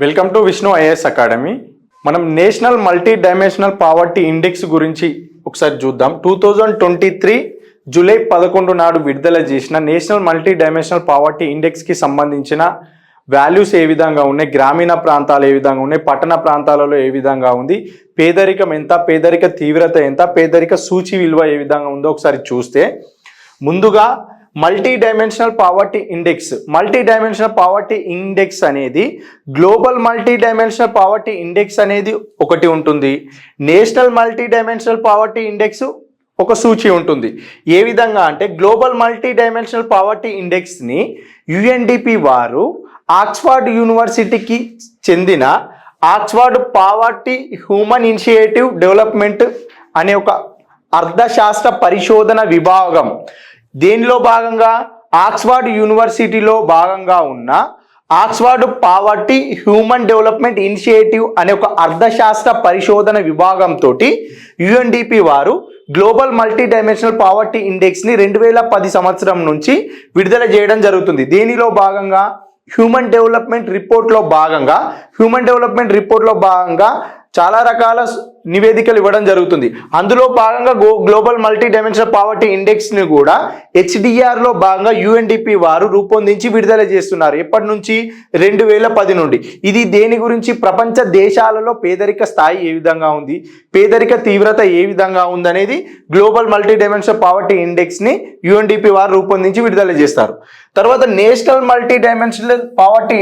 Welcome to Vishnu IAS academy. మనం national multi dimensional poverty index గురించి ఒకసారి చూద్దాం. 2023 జూలై 11 నాడు విడుదల చేసిన నేషనల్ మల్టీ డైమెన్షనల్ పావర్టీ ఇండెక్స్కి సంబంధించిన వాల్యూస్ ఏ విధంగా ఉన్నాయి, గ్రామీణ ప్రాంతాలు ఏ విధంగా ఉన్నాయి, పట్టణ ప్రాంతాలలో ఏ విధంగా ఉంది, పేదరికం ఎంత, పేదరిక తీవ్రత ఎంత, పేదరిక సూచి విలువ ఏ విధంగా ఉందో ఒకసారి చూస్తే, ముందుగా మల్టీ డైమెన్షనల్ పావర్టీ ఇండెక్స్ అనేది global multi dimensional poverty index అనేది ఒకటి ఉంటుంది. National multi dimensional poverty index ఒక సూచి ఉంటుంది. ఏ విధంగా అంటే గ్లోబల్ మల్టీ డైమెన్షనల్ పావర్టీ ఇండెక్స్ని యుఎన్డిపి వారు ఆక్స్ఫర్డ్ యూనివర్సిటీకి చెందిన Oxford poverty human initiative development అనే ఒక అర్థశాస్త్ర పరిశోధన విభాగం, దీనిలో భాగంగా ఆక్స్ఫర్డ్ యూనివర్సిటీలో భాగంగా ఉన్న Oxford poverty human development initiative అనే ఒక అర్థశాస్త్ర పరిశోధన విభాగంతో యుఎన్డిపి వారు గ్లోబల్ మల్టీ డైమెన్షనల్ పావర్టీ ఇండెక్స్ని 2010 సంవత్సరం నుంచి విడుదల చేయడం జరుగుతుంది. దీనిలో భాగంగా హ్యూమన్ డెవలప్మెంట్ రిపోర్ట్లో భాగంగా చాలా రకాల నివేదికలు ఇవ్వడం జరుగుతుంది. అందులో భాగంగా గ్లోబల్ మల్టీ డైమెన్షనల్ పావర్టీ ఇండెక్స్ని కూడా హెచ్డిఆర్లో భాగంగా యుఎన్డిపి వారు రూపొందించి విడుదల చేస్తున్నారు. ఎప్పటి నుంచి? 2010 నుండి. ఇది దేని గురించి? ప్రపంచ దేశాలలో పేదరిక స్థాయి ఏ విధంగా ఉంది, పేదరిక తీవ్రత ఏ విధంగా ఉందనేది గ్లోబల్ మల్టీ డైమెన్షనల్ పావర్టీ ఇండెక్స్ని యుఎన్డిపి వారు రూపొందించి విడుదల చేస్తారు. తర్వాత national multi dimensional poverty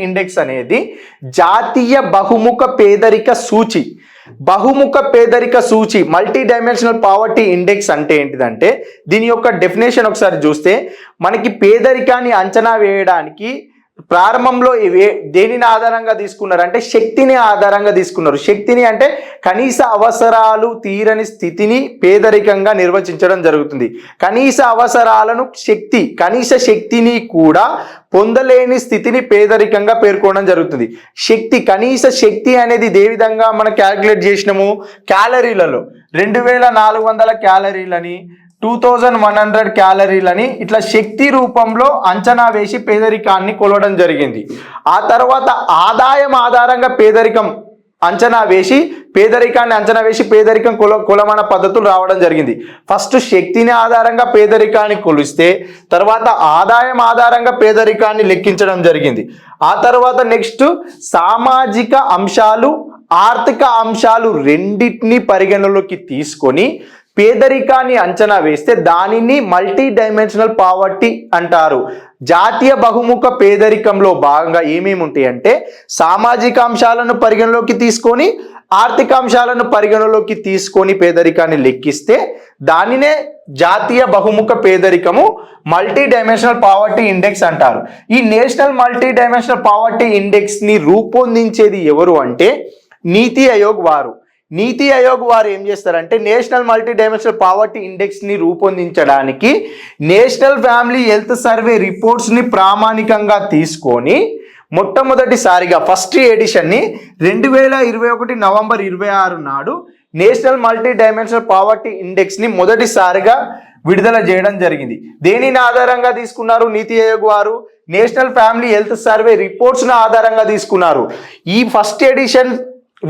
index అనేది జాతీయ బహుముఖ పేదరిక సూచి. మల్టీ డైమెన్షనల్ పావర్టీ ఇండెక్స్ అంటే ఏంటిదంటే దీని యొక్క డెఫినేషన్ ఒకసారి చూస్తే, మనకి పేదరికాన్ని అంచనా వేయడానికి ప్రారంభంలో దేనిని ఆధారంగా తీసుకున్నారు అంటే శక్తిని ఆధారంగా తీసుకున్నారు. శక్తిని అంటే కనీస అవసరాలు తీరని స్థితిని పేదరికంగా నిర్వచించడం జరుగుతుంది. కనీస అవసరాలను కనీస శక్తిని కూడా పొందలేని స్థితిని పేదరికంగా పేర్కొనడం జరుగుతుంది. కనీస శక్తి అనేది ఏ విధంగా మనం క్యాలిక్యులేట్ చేసినాము? క్యాలరీలలో 2400 క్యాలరీలని, 2100 క్యాలరీలని ఇట్లా శక్తి రూపంలో అంచనా వేసి పేదరికాన్ని కొలవడం జరిగింది. ఆ తర్వాత ఆదాయం ఆధారంగా పేదరికాన్ని అంచనా వేసి పేదరికం కొలమాన పద్ధతులు రావడం జరిగింది. ఫస్ట్ శక్తిని ఆధారంగా పేదరికాన్ని కొలిస్తే, తర్వాత ఆదాయం ఆధారంగా పేదరికాన్ని లెక్కించడం జరిగింది. ఆ తర్వాత నెక్స్ట్ సామాజిక అంశాలు, ఆర్థిక అంశాలు రెండింటిని పరిగణలోకి తీసుకొని పేదరికాన్ని అంచనా వేస్తే దానిని మల్టీ డైమెన్షనల్ పావర్టీ అంటారు. జాతీయ బహుముఖ పేదరికంలో భాగంగా ఏమేమి ఉంటాయి అంటే సామాజిక అంశాలను పరిగణలోకి తీసుకొని, ఆర్థిక అంశాలను పరిగణలోకి తీసుకొని పేదరికాన్ని లెక్కిస్తే దానినే జాతీయ బహుముఖ పేదరికము, మల్టీ డైమెన్షనల్ పావర్టీ ఇండెక్స్ అంటారు. ఈ నేషనల్ మల్టీ డైమెన్షనల్ పావర్టీ ఇండెక్స్ని రూపొందించేది ఎవరు అంటే నీతి ఆయోగ్ వారు ఏం చేస్తారంటే నేషనల్ మల్టీ డైమెన్షనల్ పావర్టీ ఇండెక్స్ని రూపొందించడానికి నేషనల్ ఫ్యామిలీ హెల్త్ సర్వే రిపోర్ట్స్ని ప్రామాణికంగా తీసుకొని మొట్టమొదటిసారిగా ఫస్ట్ ఎడిషన్ని 2021 నవంబర్ 26 నాడు నేషనల్ మల్టీ డైమెన్షనల్ పావర్టీ ఇండెక్స్ని మొదటిసారిగా విడుదల చేయడం జరిగింది. దేనిని ఆధారంగా తీసుకున్నారు? నీతి ఆయోగ్ వారు నేషనల్ ఫ్యామిలీ హెల్త్ సర్వే రిపోర్ట్స్ను ఆధారంగా తీసుకున్నారు. ఈ ఫస్ట్ ఎడిషన్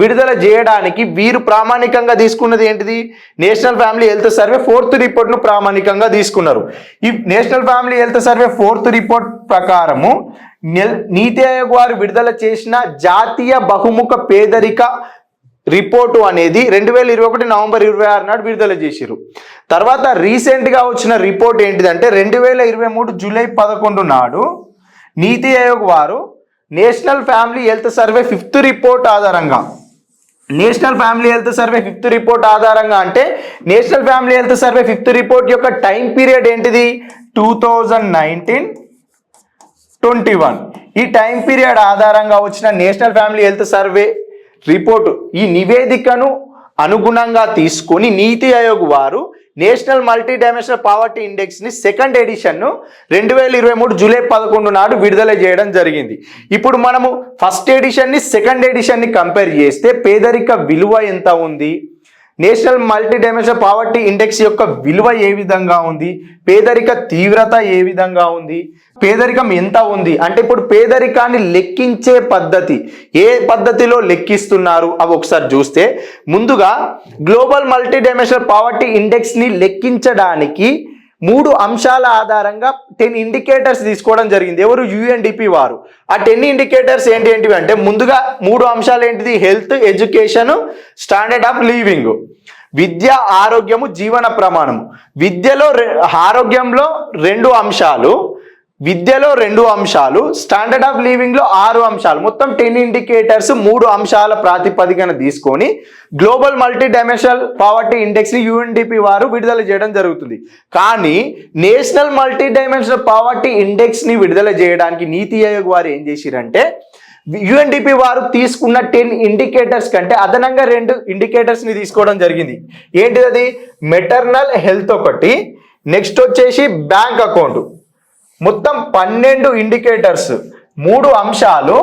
విడుదల చేయడానికి వీరు ప్రామాణికంగా తీసుకున్నది ఏంటిది? National family health survey 4th రిపోర్ట్ను ప్రామాణికంగా తీసుకున్నారు. ఈ national family health survey 4th report ప్రకారము నీతి ఆయోగ్ వారు విడుదల చేసిన జాతీయ బహుముఖ పేదరిక రిపోర్టు అనేది 2021 నవంబర్ 26 నాడు విడుదల చేశారు. తర్వాత రీసెంట్గా వచ్చిన రిపోర్ట్ ఏంటిదంటే 2023 జూలై 11 నాడు నీతి ఆయోగ్ వారు national family health survey 5th report ఆధారంగా అంటే national family health survey 5th report యొక్క టైం పీరియడ్ ఏంటిది? 2019-21. ఈ టైం పీరియడ్ ఆధారంగా వచ్చిన national family health survey report, ఈ నివేదికను అనుగుణంగా తీసుకొని నీతి ఆయోగ్ వారు నేషనల్ మల్టీ డైమెన్షనల్ పావర్టీ ఇండెక్స్ని 2nd ఎడిషన్ను 2023 జూలై 11 నాడు విడుదల చేయడం జరిగింది. ఇప్పుడు మనము ఫస్ట్ ఎడిషన్ని 2nd ఎడిషన్ని కంపేర్ చేస్తే పేదరిక విలువ ఎంత ఉంది, national multi dimensional poverty index యొక్క విలువ ఏ విధంగా ఉంది, పేదరిక తీవ్రత ఏ విధంగా ఉంది, పేదరికం ఎంత ఉంది అంటే ఇప్పుడు పేదరికాన్ని లెక్కించే పద్ధతి ఏ పద్ధతిలో లెక్కిస్తున్నారు అవి ఒకసారి చూస్తే, ముందుగా global multi dimensional poverty index ని లెక్కించడానికి 3 అంశాల ఆధారంగా 10 ఇండికేటర్స్ తీసుకోవడం జరిగింది. ఎవరు? UNDP వారు. ఆ 10 ఇండికేటర్స్ ఏంటివి అంటే ముందుగా 3 అంశాలు ఏంటిది? Health, education, standard of living. విద్య, ఆరోగ్యము, జీవన ప్రమాణము. ఆరోగ్యంలో 2 అంశాలు, విద్యలో 2 అంశాలు, స్టాండర్డ్ ఆఫ్ లివింగ్ లో 6 అంశాలు, మొత్తం 10 ఇండికేటర్స్ 3 అంశాల ప్రాతిపదికన తీసుకొని global multi dimensional poverty index ని UNDP వారు విడుదల చేయడం జరుగుతుంది. కానీ national multi dimensional poverty index ని విడుదల చేయడానికి నీతి ఆయోగ్ వారు ఏం చేసిరంటే UNDP వారు తీసుకున్న 10 ఇండికేటర్స్ కంటే అదనంగా 2 ఇండికేటర్స్ ని తీసుకోవడం జరిగింది. ఏంటిది? మెటర్నల్ హెల్త్ ఒకటి, నెక్స్ట్ వచ్చేసి బ్యాంక్ అకౌంట్. మొత్తం 12 ఇండికేటర్స్, 3 అంశాలు,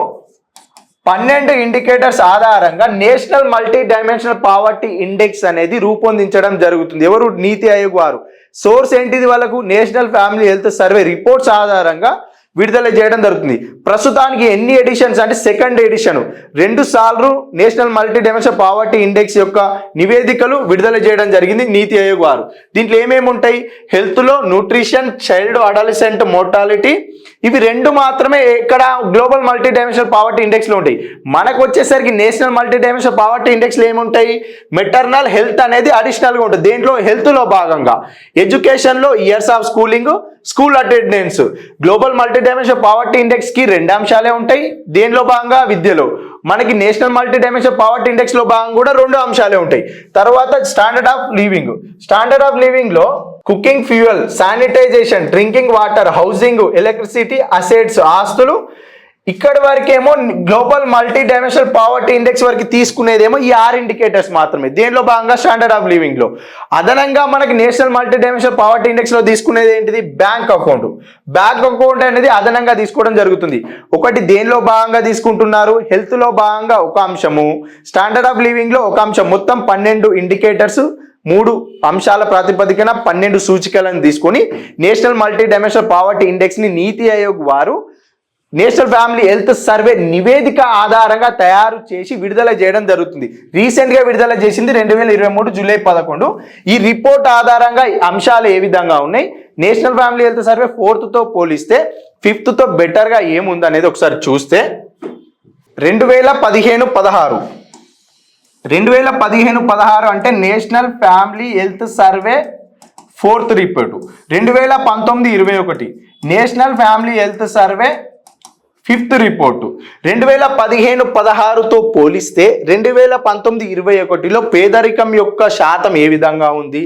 12 ఇండికేటర్స్ ఆధారంగా national multi dimensional poverty index అనేది రూపొందించడం జరుగుతుంది. ఎవరు? నీతి ఆయోగ్ వారు. సోర్స్ ఏంటిది? వాళ్ళకు national family health survey reports ఆధారంగా విడుదల చేయడం జరుగుతుంది. ప్రస్తుతానికి ఎన్ని ఎడిషన్స్ అంటే సెకండ్ ఎడిషన్ 2 సార్లు national multi dimensional poverty index యొక్క నివేదికలు విడుదల చేయడం జరిగింది నీతి ఆయోగ్ వారు. దీంట్లో ఏమేమి ఉంటాయి? హెల్త్ లో న్యూట్రిషన్, చైల్డ్ అడాలసెంట్ మోర్టాలిటీ, ఇవి 2 మాత్రమే ఇక్కడ global multi dimensional poverty index లో ఉంటాయి. మనకు వచ్చేసరికి national multi dimensional poverty index లో ఏముంటాయి? మెటర్నల్ హెల్త్ అనేది అడిషనల్ గా ఉంటుంది. దేంట్లో? హెల్త్ లో భాగంగా. ఎడ్యుకేషన్ లో years of schooling, school attendance. Global multi dimensional poverty index కి 2 అంశాలే ఉంటాయి. దేనిలో భాగంగా? విద్యలో. మనకి national multi dimensional poverty index లో భాగంగా కూడా 2 అంశాలే ఉంటాయి. తర్వాత standard of living. Standard of living లో cooking fuel, sanitization, drinking water, housing, electricity, assets, ఆస్తులు. ఇక్కడ వరకేమో గ్లోబల్ మల్టీ డైమెన్షనల్ పావర్టీ ఇండెక్స్ వరకు తీసుకునేదేమో ఈ 6 ఇండికేటర్స్ మాత్రమే. దేనిలో భాగంగా? స్టాండర్డ్ ఆఫ్ లివింగ్ లో. అదనంగా మనకి national multi dimensional poverty index లో తీసుకునేది ఏంటిది? Bank account. బ్యాంక్ అకౌంట్ అనేది అదనంగా తీసుకోవడం జరుగుతుంది. ఒకటి దేనిలో భాగంగా తీసుకుంటున్నారు? హెల్త్ లో భాగంగా 1 అంశము, స్టాండర్డ్ ఆఫ్ లివింగ్ లో 1 అంశం. మొత్తం 12 ఇండికేటర్స్ 3 అంశాల ప్రాతిపదికన 12 సూచికలను తీసుకొని national multi dimensional poverty index ని నీతి ఆయోగ్ వారు నేషనల్ ఫ్యామిలీ హెల్త్ సర్వే నివేదిక ఆధారంగా తయారు చేసి విడుదల చేయడం జరుగుతుంది. రీసెంట్ గా విడుదల చేసింది 2023 జూలై 11. ఈ రిపోర్ట్ ఆధారంగా అంశాలు ఏ విధంగా ఉన్నాయి, national family health survey 4th తో పోలిస్తే 5th తో బెటర్ గా ఏముంది అనేది ఒకసారి చూస్తే 2015-16 అంటే national family health survey 4th report. 2019-21 national family health survey 5th report. 2015-16తో పోలిస్తే 2019-21లో పేదరికం యొక్క శాతం ఏ విధంగా ఉంది,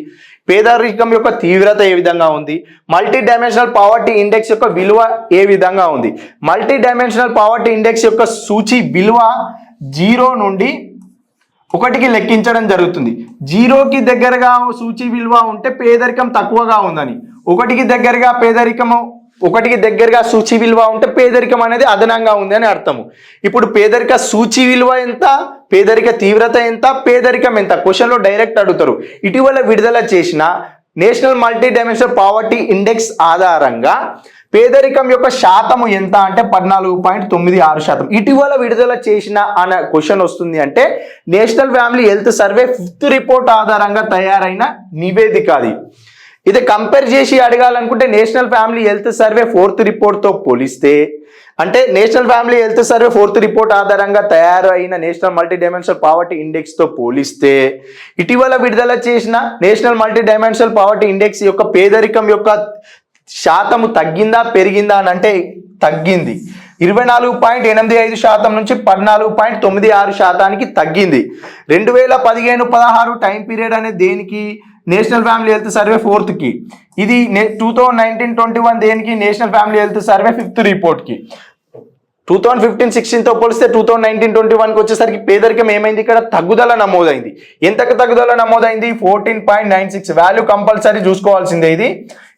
పేదరికం యొక్క తీవ్రత ఏ విధంగా ఉంది, మల్టీ డైమెన్షనల్ పావర్టీ ఇండెక్స్ యొక్క విలువ ఏ విధంగా ఉంది. మల్టీ డైమెన్షనల్ పావర్టీ ఇండెక్స్ యొక్క సూచి విలువ 0 నుండి 1కి లెక్కించడం జరుగుతుంది. 0కి దగ్గరగా సూచి విలువ ఉంటే పేదరికం తక్కువగా ఉందని, 1కి దగ్గరగా సూచి విలువ ఉంటే పేదరికం అనేది అదనంగా ఉంది అని అర్థము. ఇప్పుడు పేదరిక సూచి విలువ ఎంత, పేదరిక తీవ్రత ఎంత, పేదరికం ఎంత క్వశ్చన్లో డైరెక్ట్ అడుగుతారు. ఇటీవల విడుదల చేసిన national multi dimensional poverty index ఆధారంగా పేదరికం యొక్క శాతము ఎంత అంటే 14.96%. ఇటీవల విడుదల చేసిన అన్న క్వశ్చన్ వస్తుంది అంటే national family health survey 5th report ఆధారంగా తయారైన నివేదిక అది. ఇది కంపేర్ చేసి అడగాలనుకుంటే national family health survey 4th రిపోర్ట్తో పోలిస్తే అంటే national family health survey 4th report ఆధారంగా తయారైన నేషనల్ మల్టీ డైమెన్షనల్ పావర్టీ ఇండెక్స్తో పోలిస్తే ఇటీవల విడుదల చేసిన national multi dimensional poverty index యొక్క పేదరికం యొక్క శాతము తగ్గిందా పెరిగిందా అని అంటే తగ్గింది. 24.85% నుంచి 14.96% తగ్గింది. 2015-16 టైం పీరియడ్ అనేది దేనికి? National family health survey 4th ఇది 2019-21 దేనికి? National family health survey 5th రిపోర్ట్కి. 2015-16తో పోలిస్తే 2019-21కి వచ్చేసరికి పేదరికం ఏమైంది, ఇక్కడ తగ్గుదల నమోదైంది. ఎంతకు తగ్గుదల నమోదైంది? 14.96. వాల్యూ కంపల్సరీ చూసుకోవాల్సిందే. ఇది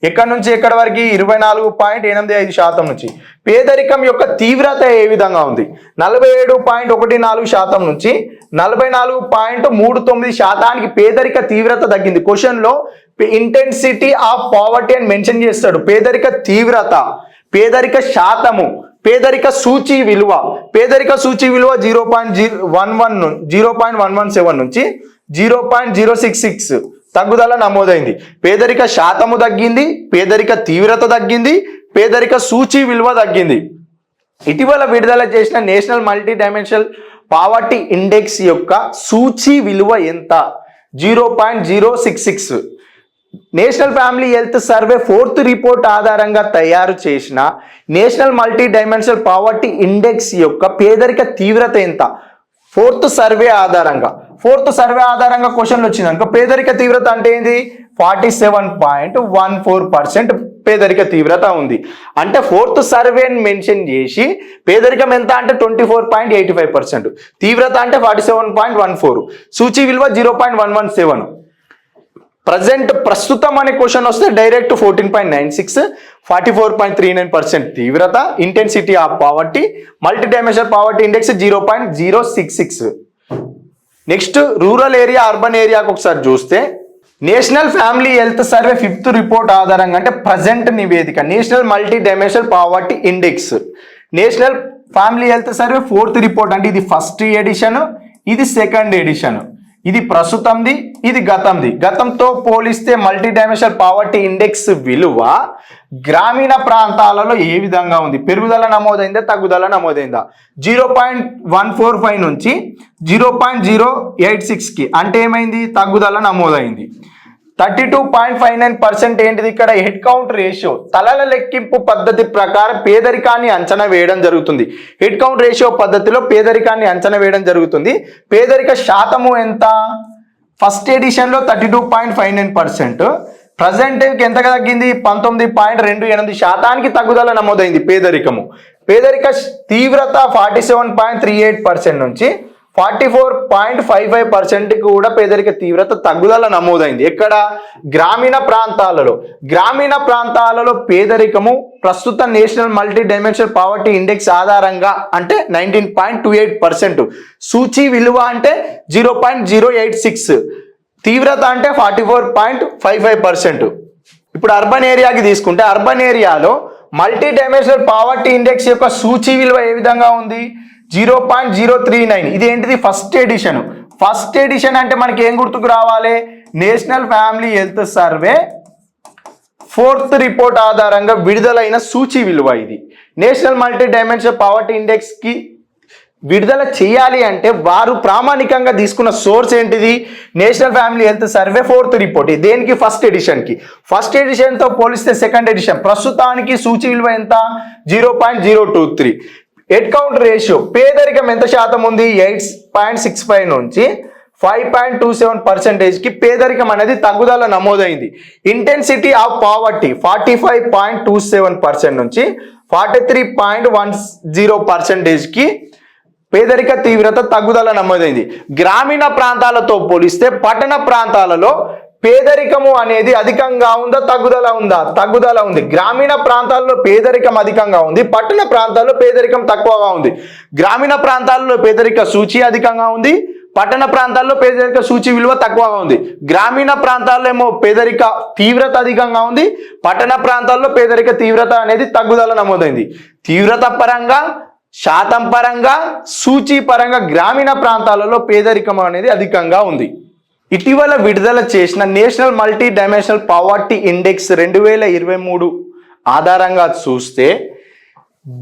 ఎక్కడి నుంచి ఎక్కడి వరకు? 24.85% నుంచి. పేదరికం యొక్క తీవ్రత ఏ విధంగా ఉంది? 47.14% నుంచి 44.39% పేదరిక తీవ్రత తగ్గింది. క్వశ్చన్లో ఇంటెన్సిటీ ఆఫ్ పావర్టీ అని మెన్షన్ చేస్తాడు. పేదరిక తీవ్రత, పేదరిక శాతము, పేదరిక సూచి విలువ. పేదరిక సూచి విలువ 0.117 నుంచి 0.066 తగ్గుదల నమోదైంది. పేదరిక శాతము తగ్గింది, పేదరిక తీవ్రత తగ్గింది, పేదరిక సూచి విలువ తగ్గింది. ఇటీవల విడుదల చేసిన national multi dimensional poverty index యొక్క సూచి విలువ ఎంత? 0.066. National family health survey 4th report ఆధారంగా తయారు చేసిన national multi dimensional poverty index యొక్క పేదరిక తీవ్రత ఎంత? 4th సర్వే ఆధారంగా క్వశ్చన్లు వచ్చిందనుకో, పేదరిక తీవ్రత అంటే ఏంది? 47.14% పేదరిక తీవ్రత ఉంది. అంటే 4th సర్వేని మెన్షన్ చేసి పేదరికం ఎంత అంటే 24.85%, తీవ్రత అంటే 47.14, సూచి విలువ 0.117. ప్రస్తుతం అనే క్వశ్చన్ వస్తే డైరెక్ట్ 14.96, 44.39% తీవ్రత, intensity of poverty, multi dimensional poverty index 0.066. Next rural area, urban ఏరియాకి ఒకసారి చూస్తే national family health survey 5th report ఆధారంగా అంటే ప్రజెంట్ నివేదిక national multi dimensional poverty index, national family health survey 4th report అంటే ఇది ఫస్ట్ ఎడిషన్, ఇది second edition, ఇది ప్రస్తుతంది, ఇది గతంతో పోలిస్తే మల్టీ డైమెన్షనల్ పావర్టీ ఇండెక్స్ విలువ గ్రామీణ ప్రాంతాలలో ఏ విధంగా ఉంది? పెరుగుదల నమోదైందా, తగ్గుదల నమోదైందా? 0.145 నుంచి 0.086కి అంటే ఏమైంది? తగ్గుదల నమోదైంది. 32.59% ఏంటిది? ఇక్కడ హెడ్ కౌంట్ రేషియో, తలల లెక్కింపు పద్ధతి ప్రకారం పేదరికాన్ని అంచనా వేయడం జరుగుతుంది. హెడ్ కౌంట్ రేషియో పద్ధతిలో పేదరికాన్ని అంచనా వేయడం జరుగుతుంది. పేదరిక శాతము ఎంత? ఫస్ట్ ఎడిషన్లో 32.59%, ప్రజెంట్ ఎంత తగ్గింది? 19.28% తగ్గుదల నమోదైంది పేదరికము. పేదరిక తీవ్రత 47.38% నుంచి 44.55% కూడా పేదరిక తీవ్రత తగ్గుదల నమోదైంది. ఎక్కడ? గ్రామీణ ప్రాంతాలలో పేదరికము ప్రస్తుత national multi dimensional poverty index ఆధారంగా అంటే 19.28%, సూచి విలువ అంటే 0.086, తీవ్రత అంటే 44.55%. ఇప్పుడు అర్బన్ ఏరియాకి తీసుకుంటే అర్బన్ ఏరియాలో మల్టీ డైమెన్షనల్ పావర్టీ ఇండెక్స్ యొక్క సూచి విలువ ఏ విధంగా ఉంది? 0.039. ఇది ఏంటిది? ఫస్ట్ ఎడిషన్ అంటే మనకి ఏం గుర్తుకు రావాలి? National family health survey 4th report ఆధారంగా విడుదలైన సూచి విలువ ఇది. National multi dimensional poverty index కి విడుదల చేయాలి అంటే వారు ప్రామాణికంగా తీసుకున్న సోర్స్ ఏంటిది? National family health survey 4th report. దేనికి? ఫస్ట్ ఎడిషన్తో పోలిస్తే సెకండ్ ఎడిషన్ ప్రస్తుతానికి సూచి విలువ ఎంత? 0.023. హెడ్ కౌంట్ రేషియో, పేదరికం ఎంత శాతం ఉంది? 8.65 నుంచి 5.27%కి పేదరికం అనేది తగ్గుదల నమోదైంది. ఇంటెన్సిటీ ఆఫ్ పావర్టీ 45.27% నుంచి 43.10%కి పేదరిక తీవ్రత తగ్గుదల నమోదైంది. గ్రామీణ ప్రాంతాలతో పోలిస్తే పట్టణ ప్రాంతాలలో పేదరికము అనేది అధికంగా ఉందా, తగ్గుదల ఉంది. గ్రామీణ ప్రాంతాల్లో పేదరికం అధికంగా ఉంది, పట్టణ ప్రాంతాల్లో పేదరికం తక్కువగా ఉంది. గ్రామీణ ప్రాంతాల్లో పేదరిక సూచి అధికంగా ఉంది, పట్టణ ప్రాంతాల్లో పేదరిక సూచి విలువ తక్కువగా ఉంది. గ్రామీణ ప్రాంతాల్లో ఏమో పేదరిక తీవ్రత అధికంగా ఉంది, పట్టణ ప్రాంతాల్లో పేదరిక తీవ్రత అనేది తగ్గుదల నమోదైంది. తీవ్రత పరంగా, శాతం పరంగా, సూచి పరంగా గ్రామీణ ప్రాంతాలలో పేదరికం అనేది అధికంగా ఉంది. ఇటీవల విడుదల చేసిన national multi dimensional poverty index 2023 ఆధారంగా చూస్తే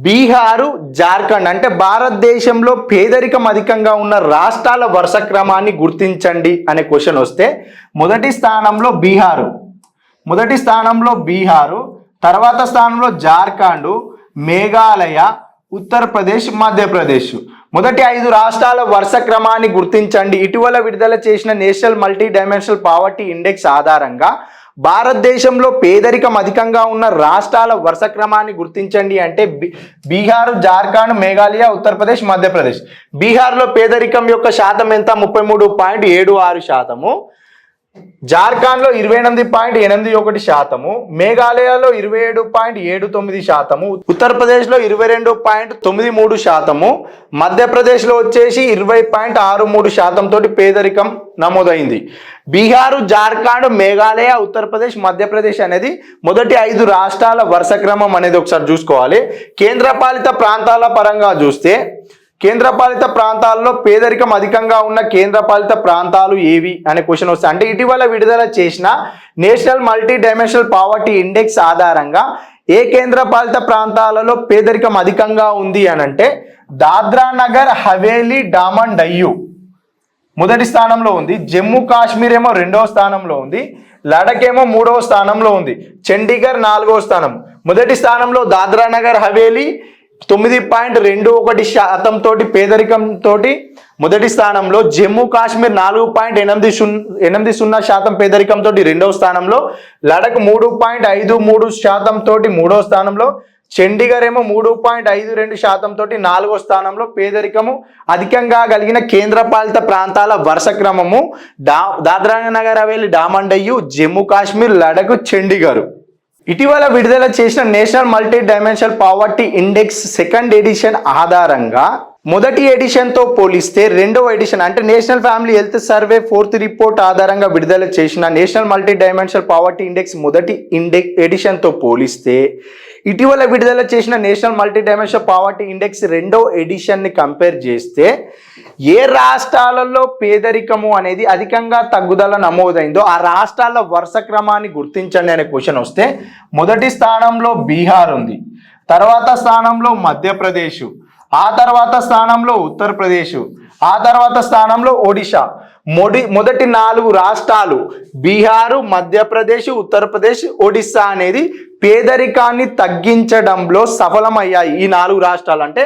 బీహారు, జార్ఖండ్ అంటే భారతదేశంలో పేదరికం అధికంగా ఉన్న రాష్ట్రాల వరుస క్రమాన్ని గుర్తించండి అనే క్వశ్చన్ వస్తే మొదటి స్థానంలో బీహారు, తర్వాత స్థానంలో జార్ఖండ్, మేఘాలయ, ఉత్తరప్రదేశ్, మధ్యప్రదేశ్. మొదటి 5 రాష్ట్రాల వరుస క్రమాన్ని గుర్తించండి. ఇటీవల విడుదల చేసిన national multi dimensional poverty index ఆధారంగా భారతదేశంలో పేదరికం అధికంగా ఉన్న రాష్ట్రాల వరుస క్రమాన్ని గుర్తించండి అంటే బీహార్, జార్ఖండ్, మేఘాలయ, ఉత్తరప్రదేశ్, మధ్యప్రదేశ్. బీహార్లో పేదరికం యొక్క శాతం ఎంత? 33.76%. జార్ఖండ్లో 28.81%, మేఘాలయలో 27.79%, ఉత్తరప్రదేశ్లో 22.93%, మధ్యప్రదేశ్లో వచ్చేసి 20.63% తోటి పేదరికం నమోదైంది. బీహారు, జార్ఖండ్, మేఘాలయ, ఉత్తరప్రదేశ్, మధ్యప్రదేశ్ అనేది మొదటి 5 రాష్ట్రాల వరుస క్రమం అనేది ఒకసారి చూసుకోవాలి. కేంద్రపాలిత ప్రాంతాల పరంగా చూస్తే కేంద్రపాలిత ప్రాంతాల్లో పేదరికం అధికంగా ఉన్న కేంద్రపాలిత ప్రాంతాలు ఏవి అనే క్వశ్చన్ వస్తాయి. అంటే ఇటీవల విడుదల చేసిన national multi dimensional poverty index ఆధారంగా ఏ కేంద్రపాలిత ప్రాంతాలలో పేదరికం అధికంగా ఉంది అని అంటే దాద్రా నగర్ హవేలీ, డామన్ డయ్యూ మొదటి స్థానంలో ఉంది. జమ్మూ కాశ్మీర్ ఏమో 2వ స్థానంలో ఉంది. లడక్ ఏమో 3వ స్థానంలో ఉంది. చండీగఢ్ 4వ స్థానం. మొదటి స్థానంలో దాద్రా నగర్ హవేలీ 9.21% తోటి పేదరికం తోటి మొదటి స్థానంలో. జమ్మూ కాశ్మీర్ 4.80% పేదరికం తోటి 2వ స్థానంలో. లడక్ 3.53% తోటి 3వ స్థానంలో. చండీగఢ్ ఏమో 3.52% తోటి 4వ స్థానంలో. పేదరికము అధికంగా కలిగిన కేంద్రపాలిత ప్రాంతాల వరుస క్రమము దాద్రా నగర్ హవేలీ, డామన్ డయ్యూ, జమ్మూ కాశ్మీర్, లడక్, చండీగఢ్. ఇటీవల విడుదల చేసిన national multi dimensional poverty index 2nd edition ఆధారంగా మొదటి ఎడిషన్తో పోలిస్తే 2వ ఎడిషన్ అంటే national family health survey 4th report ఆధారంగా విడుదల చేసిన national multi dimensional poverty index మొదటి ఎడిషన్తో పోలిస్తే ఇటీవల విడుదల చేసిన national multi dimensional poverty index 2వ ఎడిషన్ని కంపేర్ చేస్తే ఏ రాష్ట్రాలలో పేదరికము అనేది అధికంగా తగ్గుదల నమోదైందో ఆ రాష్ట్రాల వరుస క్రమాన్ని గుర్తించండి అనే క్వశ్చన్ వస్తే మొదటి స్థానంలో బీహార్ ఉంది, తర్వాత స్థానంలో మధ్యప్రదేశ్, ఆ తర్వాత స్థానంలో ఉత్తరప్రదేశ్, ఆ తర్వాత స్థానంలో ఒడిశా. మొదటి 4 రాష్ట్రాలు బీహారు, మధ్యప్రదేశ్, ఉత్తరప్రదేశ్, ఒడిశా అనేది పేదరికాన్ని తగ్గించడంలో సఫలమయ్యాయి. ఈ 4 రాష్ట్రాలు అంటే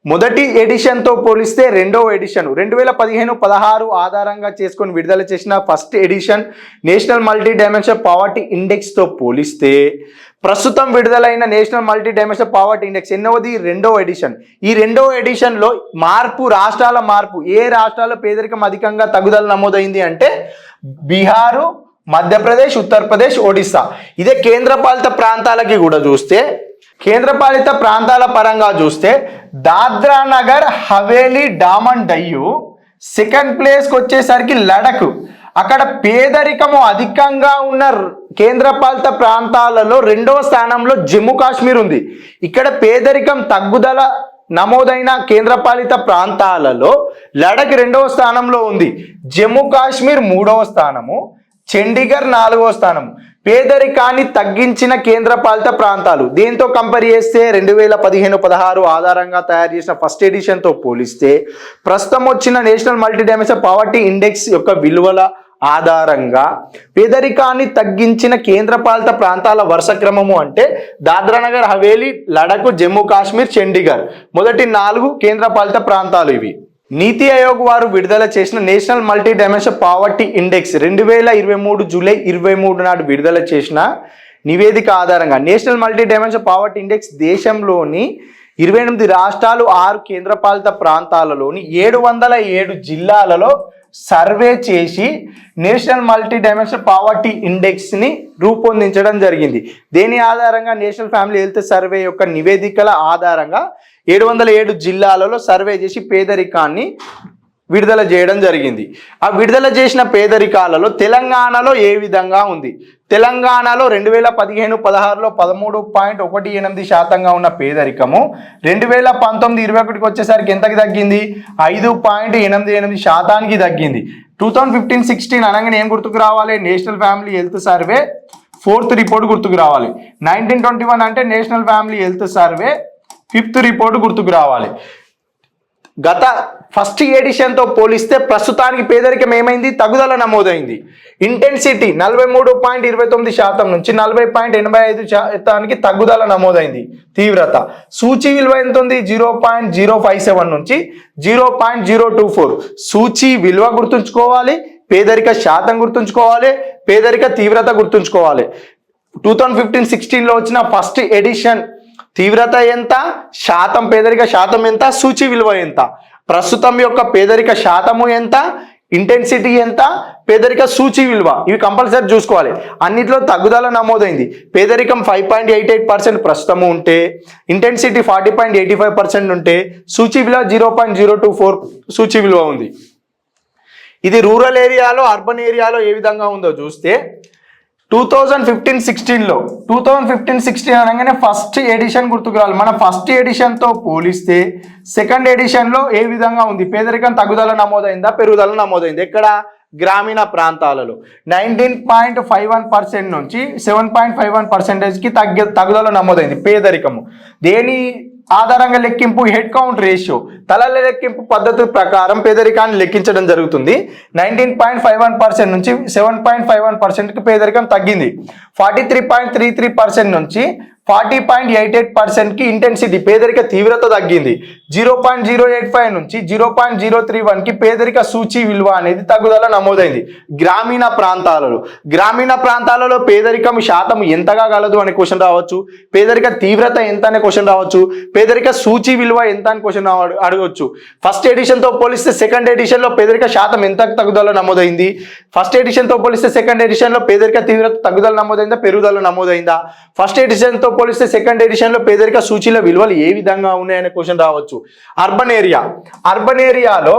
మొదటి ఎడిషన్తో పోలిస్తే 2వ ఎడిషన్ 2015-16 ఆధారంగా చేసుకొని విడుదల చేసిన first edition national multi dimensional poverty ఇండెక్స్తో పోలిస్తే ప్రస్తుతం విడుదలైన national multi dimensional poverty index ఎన్నోది? 2వ ఎడిషన్. ఈ 2వ ఎడిషన్లో రాష్ట్రాల మార్పు ఏ రాష్ట్రాల్లో పేదరికం అధికంగా తగ్గుదల నమోదైంది అంటే బీహారు, మధ్యప్రదేశ్, ఉత్తరప్రదేశ్, ఒడిశా. ఇదే కేంద్రపాలిత ప్రాంతాలకి కూడా చూస్తే కేంద్రపాలిత ప్రాంతాల పరంగా చూస్తే దాద్రా నగర్ హవేలీ, డామన్ డయ్యూ. 2nd ప్లేస్కి వచ్చేసరికి లడక్. అక్కడ పేదరికము అధికంగా ఉన్న కేంద్రపాలిత ప్రాంతాలలో 2వ స్థానంలో జమ్మూ కాశ్మీర్ ఉంది. ఇక్కడ పేదరికం తగ్గుదల నమోదైన కేంద్రపాలిత ప్రాంతాలలో లడక్ 2వ స్థానంలో ఉంది. జమ్మూ కాశ్మీర్ 3వ స్థానము, చండీగఢ్ 4వ స్థానం. పేదరికాన్ని తగ్గించిన కేంద్రపాలిత ప్రాంతాలు దీంతో కంపేర్ చేస్తే 2015-16 ఆధారంగా తయారు చేసిన ఫస్ట్ ఎడిషన్తో పోలిస్తే ప్రస్తుతం వచ్చిన national multi dimensional poverty index యొక్క విలువల ఆధారంగా పేదరికాన్ని తగ్గించిన కేంద్రపాలిత ప్రాంతాల వరుస క్రమము అంటే దాద్రా నగర్ హవేలీ, లడక్, జమ్మూ కాశ్మీర్, చండీగఢ్ మొదటి 4 కేంద్రపాలిత ప్రాంతాలు ఇవి. నీతి ఆయోగ్ వారు విడుదల చేసిన national multi dimensional poverty index 2023 July 23 నాడు విడుదల చేసిన నివేదిక ఆధారంగా national multi dimensional poverty index దేశంలోని 28 రాష్ట్రాలు 6 కేంద్రపాలిత ప్రాంతాలలోని 707 జిల్లాలలో సర్వే చేసి నేషనల్ మల్టీ డైమెన్షనల్ పావర్టీ ఇండెక్స్ని రూపొందించడం జరిగింది. దీని ఆధారంగా నేషనల్ ఫ్యామిలీ హెల్త్ సర్వే యొక్క నివేదికల ఆధారంగా 707 జిల్లాలలో సర్వే చేసి పేదరికాన్ని విడుదల చేయడం జరిగింది. ఆ విడుదల చేసిన పేదరికాలలో తెలంగాణలో ఏ విధంగా ఉంది? తెలంగాణలో 2015-16లో 13.18% ఉన్న పేదరికము 2019-21కి వచ్చేసరికి ఎంతకి తగ్గింది? 5.88% తగ్గింది. 2015-16 అనగానే ఏం గుర్తుకు రావాలి? National family health survey 4th report గుర్తుకు రావాలి. 1921 అంటే national family health survey 5th report గుర్తుకు రావాలి. గత ఫస్ట్ ఎడిషన్తో పోలిస్తే ప్రస్తుతానికి పేదరికం ఏమైంది? తగ్గుదల నమోదైంది. ఇంటెన్సిటీ 43.29% నుంచి 40.85% తగ్గుదల నమోదైంది. తీవ్రత సూచి విలువ ఎంత ఉంది? 0.057 నుంచి 0.024. సూచి విలువ గుర్తుంచుకోవాలి, పేదరిక శాతం గుర్తుంచుకోవాలి, పేదరిక తీవ్రత గుర్తుంచుకోవాలి. 2015-16లో వచ్చిన ఫస్ట్ ఎడిషన్ తీవ్రత ఎంత, శాతం పేదరిక శాతం ఎంత, సూచి విలువ ఎంత. ప్రస్తుతం యొక్క పేదరిక శాతము ఎంత, ఇంటెన్సిటీ ఎంత, పేదరిక సూచి విలువ, ఇవి కంపల్సరీ చూసుకోవాలి. అన్నిట్లో తగ్గుదల నమోదైంది. పేదరికం 5.88% ప్రస్తుతము ఉంటే, ఇంటెన్సిటీ 40.85% ఉంటే, సూచి విలువ 0.024 సూచి విలువ ఉంది. ఇది రూరల్ ఏరియాలో అర్బన్ ఏరియాలో ఏ విధంగా ఉందో చూస్తే 2015-16 అనగానే ఫస్ట్ ఎడిషన్ గుర్తుకు రావాలి. మన ఫస్ట్ ఎడిషన్తో పోలిస్తే సెకండ్ ఎడిషన్లో ఏ విధంగా ఉంది, పేదరికం తగ్గుదల నమోదైందా, పెరుగుదల నమోదైంది. ఎక్కడ, గ్రామీణ ప్రాంతాలలో 19.51% నుంచి 7.51%కి తగ్గుదల నమోదైంది పేదరికము. దేని ఆధారంగా లెక్కింపు, హెడ్ కౌంట్ రేషియో, తలల లెక్కింపు పద్ధతి ప్రకారం పేదరికాన్ని లెక్కించడం జరుగుతుంది. 19.51% నుంచి 7.51%కి పేదరికం తగ్గింది. 43.33% నుంచి 40.88%కి ఇంటెన్సిటీ పేదరిక తీవ్రత తగ్గింది. 0.085 నుంచి 0.031కి పేదరిక సూచి విలువ అనేది తగ్గుదల నమోదైంది. గ్రామీణ ప్రాంతాలలో పేదరికం శాతం ఎంతగా గలదు అనే క్వశ్చన్ రావచ్చు, పేదరిక తీవ్రత ఎంత అనే క్వశ్చన్ రావచ్చు, పేదరిక సూచి విలువ ఎంత అని క్వశ్చన్ అడగవచ్చు. ఫస్ట్ ఎడిషన్తో పోలిస్తే సెకండ్ ఎడిషన్లో పేదరిక శాతం ఎంత తగ్గుదల నమోదైంది, ఫస్ట్ ఎడిషన్తో పోలిస్తే సెకండ్ ఎడిషన్లో పేదరిక తీవ్రత తగ్గుదల నమోదైందా, పెరుగుదల నమోదైందా, ఫస్ట్ ఎడిషన్తో పోలిస్తే సెకండ్ ఎడిషన్లో పేదరిక సూచీల విలువలు ఏ విధంగా ఉన్నాయనే క్వశ్చన్ రావచ్చు. అర్బన్ ఏరియాలో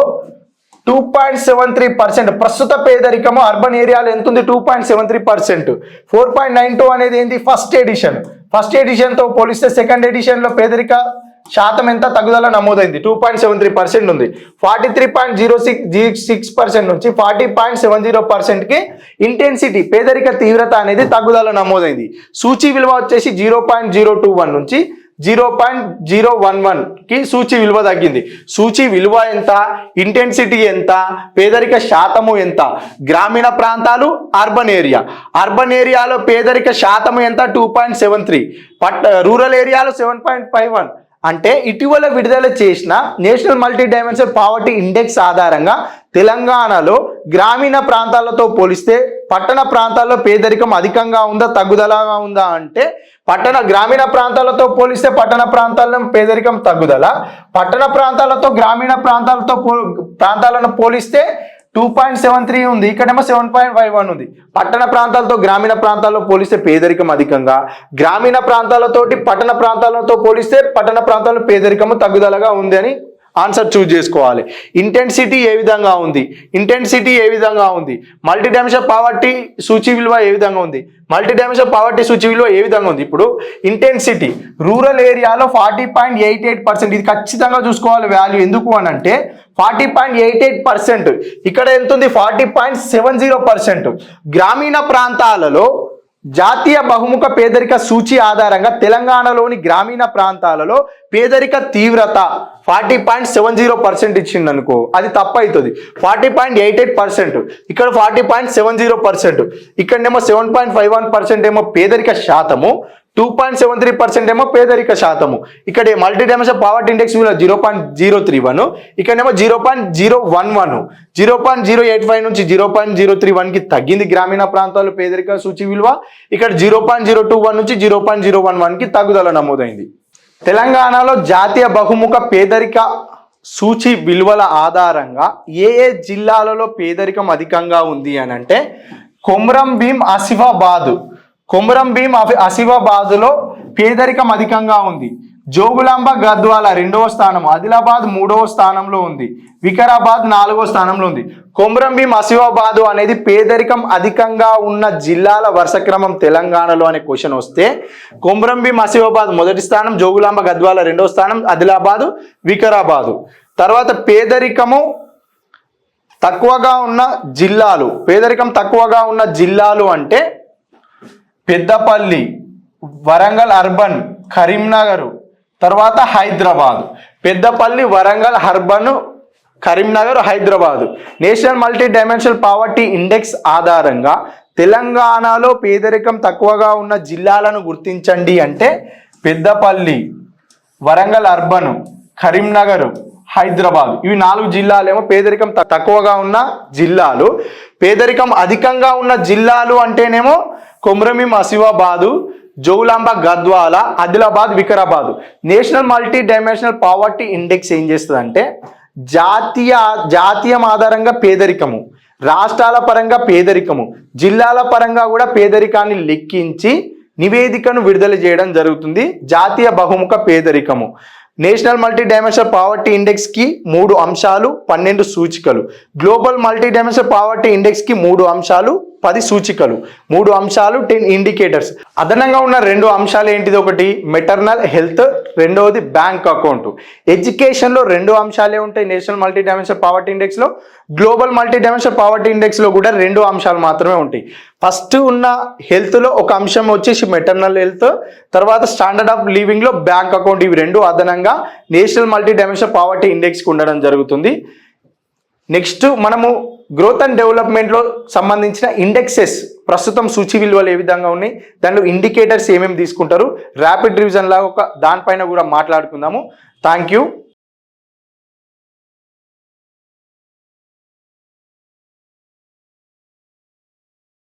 2.73% ప్రస్తుత పేదరికము అర్బన్ ఏరియాలో ఎంత ఉంది, 2.73%. 4.92 అనేది ఏంటి, ఫస్ట్ ఎడిషన్తో పోలిస్తే సెకండ్ ఎడిషన్లో పేదరిక శాతం ఎంత తగ్గుదల నమోదైంది, 2.73% ఉంది. 43.06% నుంచి 40.70%కి ఇంటెన్సిటీ పేదరిక తీవ్రత అనేది తగ్గుదల నమోదైంది. సూచి విలువ వచ్చేసి 0.021 నుంచి 0.011కి సూచి విలువ తగ్గింది. సూచి విలువ ఎంత, ఇంటెన్సిటీ ఎంత, పేదరిక శాతము ఎంత. గ్రామీణ ప్రాంతాలు, అర్బన్ ఏరియాలో పేదరిక శాతము ఎంత, 2.73. రూరల్ ఏరియాలో 7.51. అంటే ఇటీవల విడుదల చేసిన national multi dimensional poverty index ఆధారంగా తెలంగాణలో గ్రామీణ ప్రాంతాలతో పోలిస్తే పట్టణ ప్రాంతాల్లో పేదరికం అధికంగా ఉందా, తగ్గుదలగా ఉందా అంటే గ్రామీణ ప్రాంతాలతో పోలిస్తే పట్టణ ప్రాంతాల్లో పేదరికం తగ్గుదల, పట్టణ ప్రాంతాలతో గ్రామీణ ప్రాంతాలను పోలిస్తే 2.73 ఉంది, ఇక్కడేమో 7.51 ఉంది. పట్టణ ప్రాంతాలతో గ్రామీణ ప్రాంతాల్లో పోలిస్తే పేదరికం అధికంగా, గ్రామీణ ప్రాంతాలతోటి పట్టణ ప్రాంతాలతో పోలిస్తే పట్టణ ప్రాంతాల్లో పేదరికము తగ్గుదలగా ఉంది అని ఆన్సర్ చూజ్ చేసుకోవాలి. ఇంటెన్సిటీ ఏ విధంగా ఉంది, మల్టీ డైమెన్షనల్ పావర్టీ సూచి విలువ ఏ విధంగా ఉంది, ఇప్పుడు ఇంటెన్సిటీ రూరల్ ఏరియాలో 40.88%, ఇది ఖచ్చితంగా చూసుకోవాలి వాల్యూ. ఎందుకు అని అంటే 40.88%, ఇక్కడ ఎంత ఉంది, 40.70%. గ్రామీణ ప్రాంతాలలో జాతీయ బహుముఖ పేదరిక సూచి ఆధారంగా తెలంగాణలోని గ్రామీణ ప్రాంతాలలో పేదరిక తీవ్రత 40.70% ఇచ్చింది అనుకో, అది తప్పు అవుతుంది. 40.88%, ఇక్కడ 40.70%, ఇక్కడేమో 7.51% ఏమో పేదరిక శాతము, 2.73% ఏమో పేదరిక శాతము. ఇక్కడ మల్టీ డైమెన్షనల్ పావర్టీ ఇండెక్స్ విలువ 0.031, ఇక్కడేమో 0.011, 0.085 నుంచి 0.031కి తగ్గింది గ్రామీణ ప్రాంతాల్లో పేదరిక సూచి విలువ. ఇక్కడ 0.021 నుంచి 0.011కి తగ్గుదల నమోదైంది. తెలంగాణలో జాతీయ బహుముఖ పేదరిక సూచి విలువల ఆధారంగా ఏ జిల్లాలలో పేదరికం అధికంగా ఉంది అని అంటే కొమరం భీం ఆసిఫాబాద్లో పేదరికం అధికంగా ఉంది. జోగులాంబ గద్వాల 2వ స్థానం, ఆదిలాబాద్ 3వ స్థానంలో ఉంది, వికారాబాద్ 4వ స్థానంలో ఉంది. కొమరం భీం ఆసిఫాబాద్ అనేది పేదరికం అధికంగా ఉన్న జిల్లాల వరుస క్రమం తెలంగాణలో అనే క్వశ్చన్ వస్తే కొమరం భీం ఆసిఫాబాద్ 1వ స్థానం, జోగులాంబ గద్వాల 2వ స్థానం, ఆదిలాబాద్, వికారాబాద్. తర్వాత పేదరికం తక్కువగా ఉన్న జిల్లాలు అంటే పెద్దపల్లి, వరంగల్ అర్బన్, కరీంనగర్, తర్వాత Hyderabad. Peddapalli, Warangal urban, Karimnagar, Hyderabad. National multi dimensional poverty index ఆధారంగా తెలంగాణలో పేదరికం తక్కువగా ఉన్న జిల్లాలను గుర్తించండి అంటే పెద్దపల్లి, వరంగల్ అర్బన్, కరీంనగర్, హైదరాబాద్. ఇవి 4 జిల్లాలేమో పేదరికం తక్కువగా ఉన్న జిల్లాలు. పేదరికం అధికంగా ఉన్న జిల్లాలు అంటేనేమో Komaram Asifabad, Jogulamba Gadwal, Adilabad, Vikarabad. National multi dimensional poverty index ఏం చేస్తుందంటే జాతీయం ఆధారంగా పేదరికము, రాష్ట్రాల పరంగా పేదరికము, జిల్లాల పరంగా కూడా పేదరికాన్ని లెక్కించి నివేదికను విడుదల చేయడం జరుగుతుంది. జాతీయ బహుముఖ పేదరికము national multi dimensional poverty index కి 3 అంశాలు 12 సూచికలు. Global multi dimensional poverty index కి 3 అంశాలు 10 సూచికలు. 3 అంశాలు 10 ఇండికేటర్స్. అదనంగా ఉన్న 2 అంశాలు ఏంటిది? ఒకటి మెటర్నల్ హెల్త్, రెండవది బ్యాంక్ అకౌంట్. ఎడ్యుకేషన్ లో 2 అంశాలే ఉంటాయి national multi dimensional poverty index లో. Global multi dimensional poverty index లో కూడా 2 అంశాలు మాత్రమే ఉంటాయి. ఫస్ట్ ఉన్న హెల్త్ లో ఒక అంశం వచ్చేసి మెటర్నల్ హెల్త్, తర్వాత స్టాండర్డ్ ఆఫ్ లివింగ్ లో బ్యాంక్ అకౌంట్. ఇవి 2 అదనంగా national multi dimensional poverty index కి ఉండడం జరుగుతుంది. నెక్స్ట్ మనము గ్రోత్ అండ్ డెవలప్మెంట్లో సంబంధించిన ఇండెక్సెస్ ప్రస్తుతం సూచి విలువలు ఏ విధంగా ఉన్నాయి, దాంట్లో ఇండికేటర్స్ ఏమేమి తీసుకుంటారు, ర్యాపిడ్ రివిజన్ లాగా దానిపైన కూడా మాట్లాడుకుందాము. Thank you.